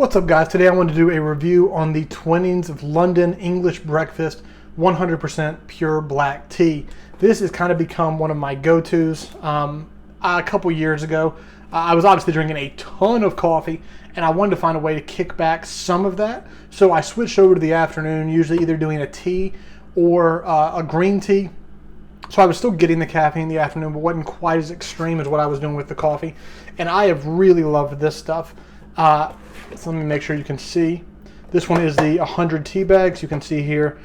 What's up, guys? Today I want to do a review on the Twinings of London English Breakfast 100% pure black tea. This has kind of become one of my go-tos. A couple years ago, I was obviously drinking a ton of coffee, and I wanted to find a way to kick back some of that. So I switched over to the afternoon, usually either doing a tea or a green tea. So I was still getting the caffeine in the afternoon, but wasn't quite as extreme as what I was doing with the coffee. And I have really loved this stuff. So let me make sure you can see. This one is the 100 tea bags. You can see here,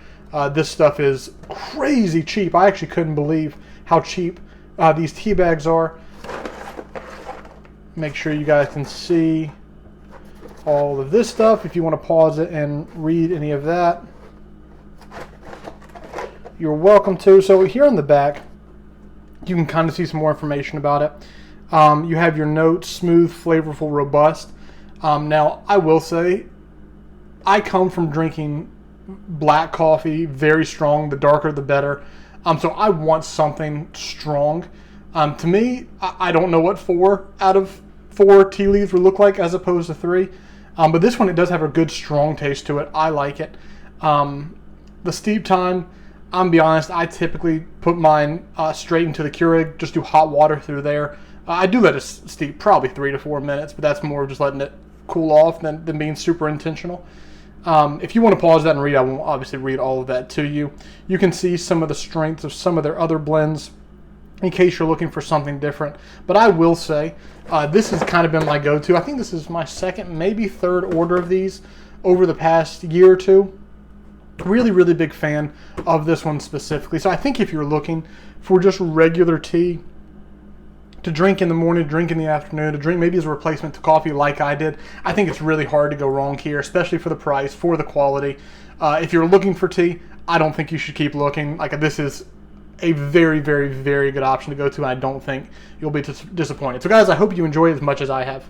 this stuff is crazy cheap. I actually couldn't believe how cheap these tea bags are. Make sure you guys can see all of this stuff if you want to pause it and read any of that. You're welcome to. So here on the back, you can kind of see some more information about it. You have your notes: smooth, flavorful, robust. Now, I will say, I come from drinking black coffee, very strong. The darker, the better. So I want something strong. To me, I don't know what 4 out of 4 tea leaves would look like as opposed to 3. But this one, it does have a good, strong taste to it. I like it. The steep time, I'm gonna be honest, I typically put mine straight into the Keurig, just do hot water through there. I do let it steep probably 3 to 4 minutes, but that's more just letting it cool off than being super intentional. If you want to pause that and read, I won't obviously read all of that to you. You can see some of the strengths of some of their other blends in case you're looking for something different. But I will say, this has kind of been my go-to. I think this is my second, maybe third order of these over the past year or two. Really, really big fan of this one specifically. So I think if you're looking for just regular tea to drink in the morning, drink in the afternoon, to drink maybe as a replacement to coffee like I did, I think it's really hard to go wrong here, especially for the price, for the quality. If you're looking for tea, I don't think you should keep looking. Like, this is a very, very, very good option to go to, and I don't think you'll be disappointed. So guys, I hope you enjoy it as much as I have.